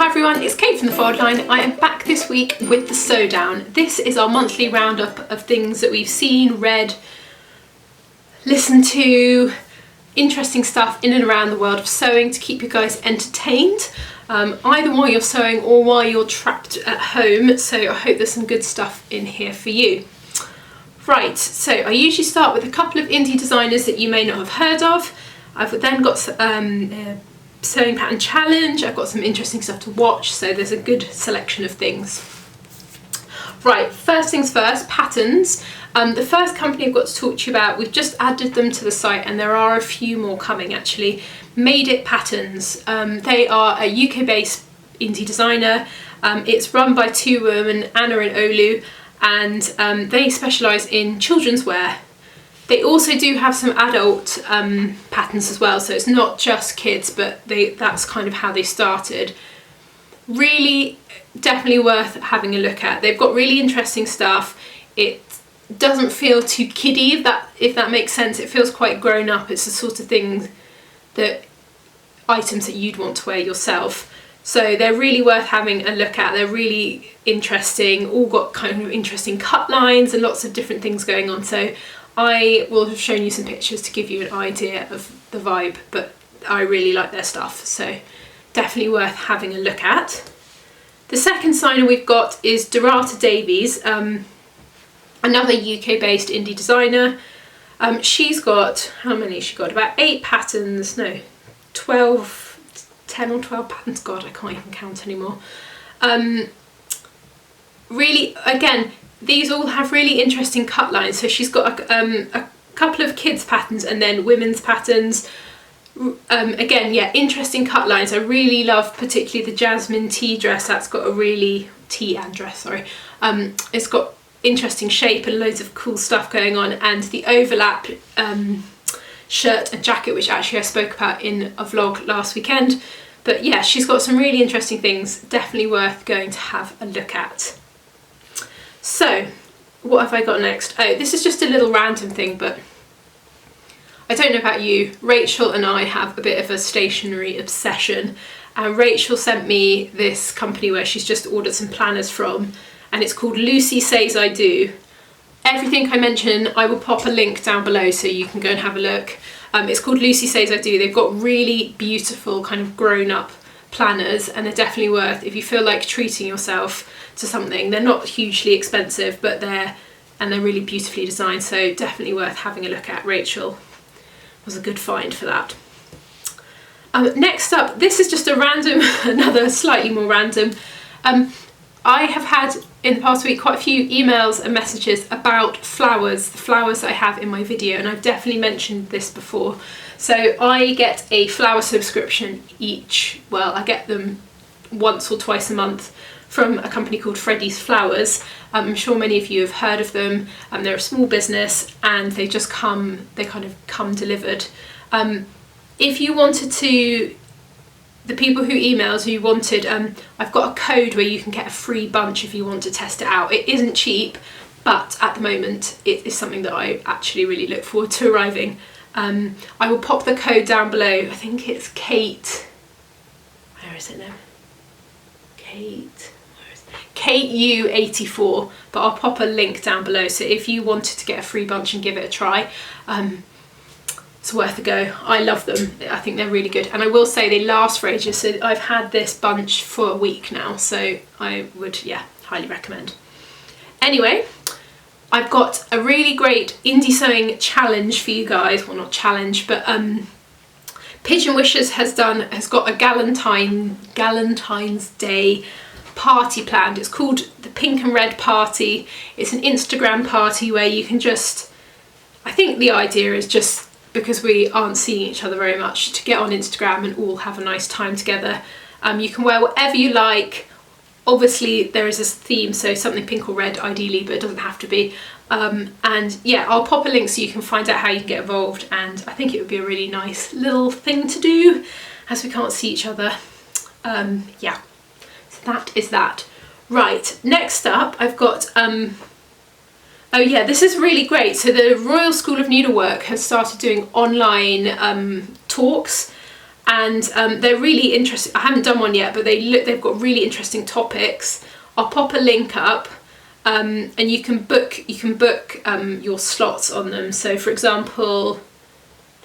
Hi everyone, it's Kate from the Forward Line. I am back this week with the Sew Down. This is our monthly roundup of things that we've seen, read, listened to, interesting stuff in and around the world of sewing to keep you guys entertained, either while you're sewing or while you're trapped at home. So I hope there's some good stuff in here for you. Right, so I usually start with a couple of indie designers that you may not have heard of. I've then got sewing pattern challenge. I've got some interesting stuff to watch, so there's a good selection of things. Right, first things first, patterns. The first company I've got to talk to you about, we've just added them to the site and there are a few more coming actually. Made It Patterns. They are a UK based indie designer. It's run by two women, Anna and Olu, and they specialise in children's wear. They also do have some adult patterns as well, so it's not just kids, but that's kind of how they started. Really, definitely worth having a look at. They've got really interesting stuff. It doesn't feel too kiddie, if that makes sense. It feels quite grown up. It's the sort of thing items that you'd want to wear yourself. So they're really worth having a look at. They're really interesting, all got kind of interesting cut lines and lots of different things going on. So I will have shown you some pictures to give you an idea of the vibe, but I really like their stuff, so definitely worth having a look at. The second signer we've got is Dorata Davies, another UK-based indie designer. She's got, how many has she got? About 8 patterns, no, 10 or 12 patterns, God, I can't even count anymore. Really, again, these all have really interesting cut lines. So she's got a couple of kids patterns and then women's patterns. Again, yeah, interesting cut lines. I really love particularly the Jasmine tea dress. That's got a really, tea and dress, sorry. It's got interesting shape and loads of cool stuff going on. And the overlap shirt and jacket, which actually I spoke about in a vlog last weekend. But yeah, she's got some really interesting things. Definitely worth going to have a look at. So, what have I got next? Oh, this is just a little random thing, but I don't know about you. Rachel and I have a bit of a stationery obsession. And Rachel sent me this company where she's just ordered some planners from, and it's called Lucy Says I Do. Everything I mention, I will pop a link down below so you can go and have a look. It's called Lucy Says I Do. They've got really beautiful kind of grown-up planners, and they're definitely worth, if you feel like treating yourself to something. They're not hugely expensive, but they're really beautifully designed, so definitely worth having a look at. Rachel was a good find for that. Next up, this is just a random, another slightly more random. I have had in the past week quite a few emails and messages about flowers, the flowers I have in my video, and I've definitely mentioned this before. So I get a flower subscription I get them once or twice a month from a company called Freddie's Flowers. I'm sure many of you have heard of them. They're a small business and they kind of come delivered. If you wanted to, the people who emailed who wanted, I've got a code where you can get a free bunch if you want to test it out. It isn't cheap, but at the moment it is something that I actually really look forward to arriving. I will pop the code down below. I think it's Kate, where is it now? KU84, but I'll pop a link down below, so if you wanted to get a free bunch and give it a try, it's worth a go. I love them. I think they're really good, and I will say they last for ages. So I've had this bunch for a week now, so I would, yeah, highly recommend. Anyway, I've got a really great indie sewing challenge for you guys. Well, not challenge, but Pigeon Wishes has got a Galentine's Day party planned. It's called the Pink and Red Party. It's an Instagram party where you can just, I think the idea is just because we aren't seeing each other very much, to get on Instagram and all have a nice time together. You can wear whatever you like. Obviously there is a theme, so something pink or red ideally, but it doesn't have to be. And yeah, I'll pop a link so you can find out how you can get involved, and I think it would be a really nice little thing to do as we can't see each other. Yeah, so that is that. Right, next up I've got, oh yeah, this is really great. So the Royal School of Needlework has started doing online talks, and they're really interesting. I haven't done one yet, but they've got really interesting topics. I'll pop a link up, and you can book your slots on them. So for example,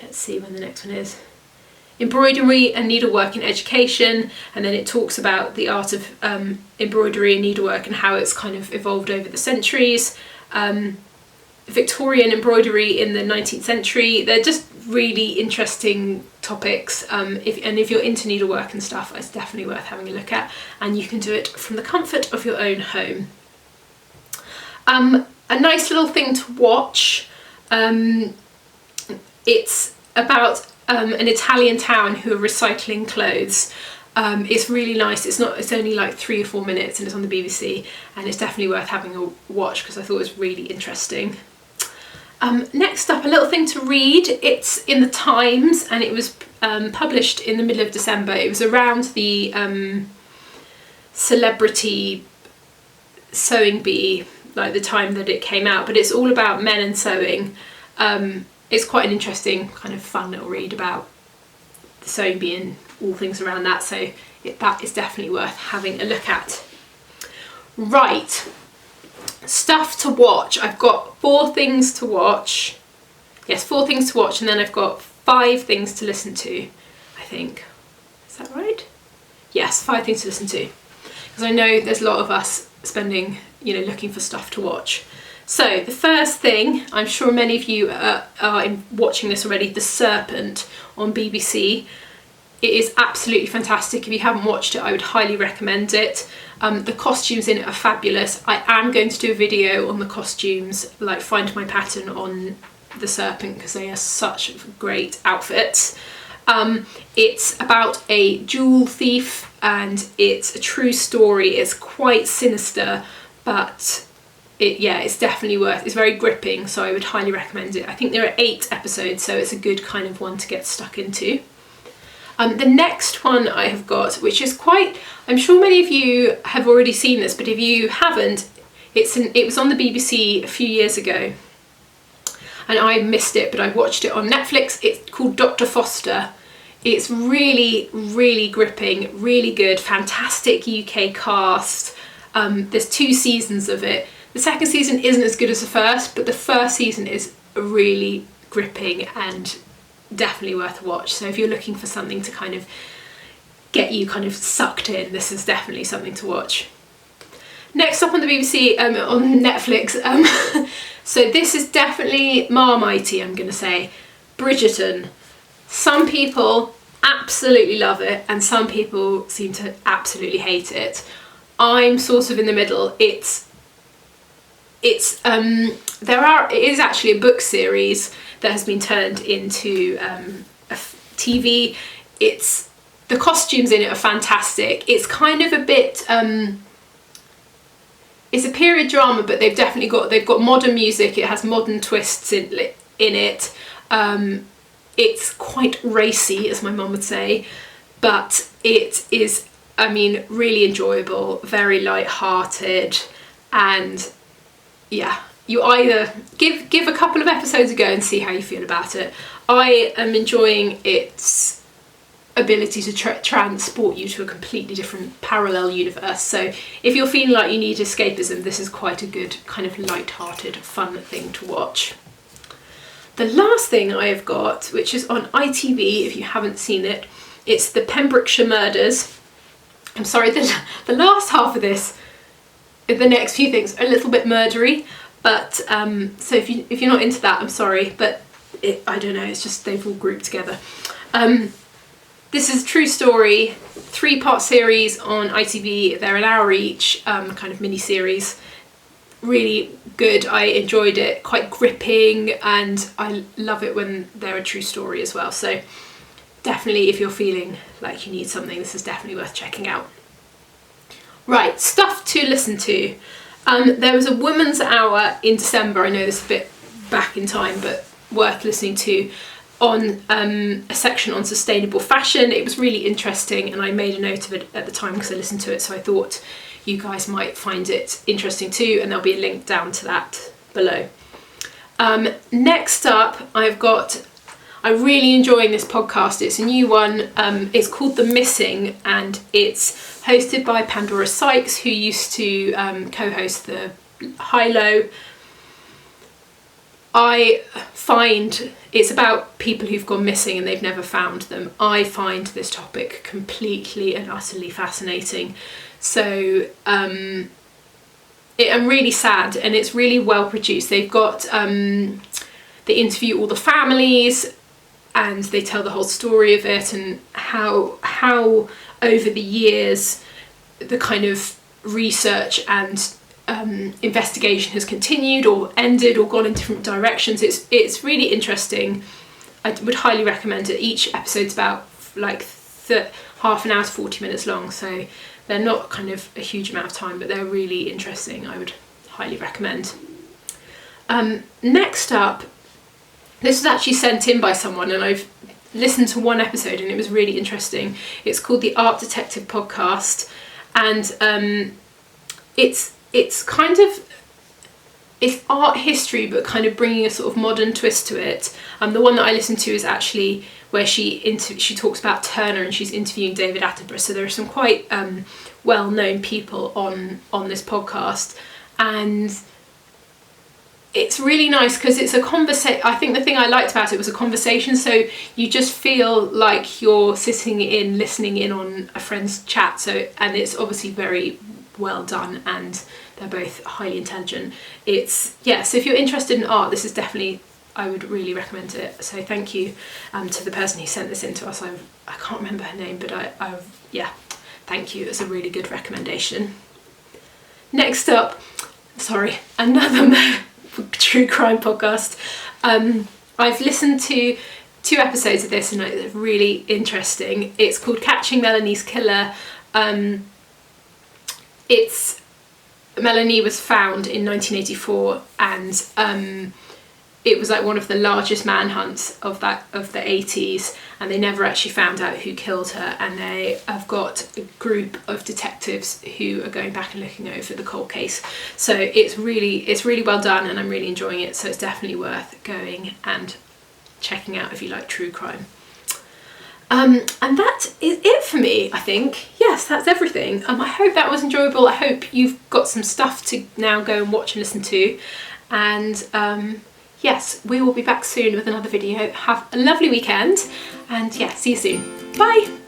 let's see when the next one is. Embroidery and needlework in education, and then it talks about the art of embroidery and needlework and how it's kind of evolved over the centuries. Victorian embroidery in the 19th century. They're just really interesting topics. If you're into needlework and stuff, it's definitely worth having a look at, and you can do it from the comfort of your own home. A nice little thing to watch. It's about an Italian town who are recycling clothes. It's really nice. It's only like 3 or 4 minutes, and it's on the BBC, and it's definitely worth having a watch because I thought it was really interesting. Next up, a little thing to read. It's in the Times, and it was published in the middle of December. It was around the celebrity sewing bee, like the time that it came out, but it's all about men and sewing. It's quite an interesting kind of fun little read about the sewing bee and all things around that, so that is definitely worth having a look at. Right, stuff to watch. I've got 4 things to watch. Yes, 4 things to watch, and then I've got 5 things to listen to, I think. Is that right? Yes, 5 things to listen to, because I know there's a lot of us spending, looking for stuff to watch. So the first thing, I'm sure many of you are watching this already, The Serpent on BBC. It is absolutely fantastic. If you haven't watched it, I would highly recommend it. The costumes in it are fabulous. I am going to do a video on the costumes, like Find My Pattern on The Serpent, because they are such great outfits. It's about a jewel thief, and it's a true story. It's quite sinister, but it's definitely it's very gripping, so I would highly recommend it. I think there are 8 episodes, so it's a good kind of one to get stuck into. The next one I have got, which is I'm sure many of you have already seen this, but if you haven't, it was on the BBC a few years ago, and I missed it, but I watched it on Netflix. It's called Dr. Foster. It's really, really gripping, really good, fantastic UK cast. There's 2 seasons of it. The second season isn't as good as the first, but the first season is really gripping and definitely worth a watch. So if you're looking for something to kind of get you kind of sucked in, this is definitely something to watch. Next up on the BBC, on Netflix, so this is definitely Marmitey, I'm going to say. Bridgerton. Some people absolutely love it, and some people seem to absolutely hate it. I'm sort of in the middle. It is actually a book series that has been turned into a TV. The costumes in it are fantastic. It's kind of a bit it's a period drama, but they've got modern music. It has modern twists in it. It's quite racy, as my mum would say, but it is, really enjoyable, very light-hearted, and yeah, you either give a couple of episodes a go and see how you feel about it. I am enjoying its ability to transport you to a completely different parallel universe. So if you're feeling like you need escapism, this is quite a good kind of light-hearted, fun thing to watch. The last thing I have got, which is on ITV, if you haven't seen it, it's the Pembrokeshire Murders. I'm sorry, the last half of this, the next few things are a little bit murdery, but so if you're not into that, I'm sorry, but I don't know, it's just they've all grouped together. This is a true story, 3-part series on ITV. They're an hour each, kind of mini series. Really good. I enjoyed it, quite gripping, and I love it when they're a true story as well. So definitely, if you're feeling like you need something, this is definitely worth checking out. Right, stuff to listen to. There was a Woman's Hour in December. I know this is a bit back in time, but worth listening to, on a section on sustainable fashion. It was really interesting, and I made a note of it at the time because I listened to it, so I thought you guys might find it interesting too, and there'll be a link down to that below. Next up, I I'm really enjoying this podcast. It's a new one. It's called The Missing, and it's hosted by Pandora Sykes, who used to co-host the High Low. I find it's about people who've gone missing and they've never found them. I find this topic completely and utterly fascinating. So I'm really sad, and it's really well produced. They've got they interview all the families, and they tell the whole story of it, and how over the years the kind of research and investigation has continued or ended or gone in different directions. It's really interesting. I would highly recommend it. Each episode's about like half an hour to 40 minutes long, so they're not kind of a huge amount of time, but they're really interesting. I would highly recommend. Next up, this was actually sent in by someone, and I've listened to one episode and it was really interesting. It's called the Art Detective Podcast, and it's kind of, it's art history, but kind of bringing a sort of modern twist to it. The one that I listened to is actually where she talks about Turner, and she's interviewing David Attenborough. So there are some quite well-known people on this podcast, and it's really nice because it's a conversation. I think the thing I liked about it was a conversation, so you just feel like you're listening in on a friend's chat. So, and it's obviously very well done, and they're both highly intelligent. So if you're interested in art, this is definitely, I would really recommend it. So thank you to the person who sent this in to us. I can't remember her name, but thank you. It's a really good recommendation. Next up, another true crime podcast. I've listened to 2 episodes of this, and it's really interesting. It's called Catching Melanie's Killer. Melanie was found in 1984, and it was like one of the largest manhunts of the 80s, and they never actually found out who killed her. And they have got a group of detectives who are going back and looking over the cold case. So it's really well done, and I'm really enjoying it. So it's definitely worth going and checking out if you like true crime. And that is it for me, I think. Yes, that's everything. I hope that was enjoyable. I hope you've got some stuff to now go and watch and listen to. And yes, we will be back soon with another video. Have a lovely weekend, and yeah, see you soon. Bye!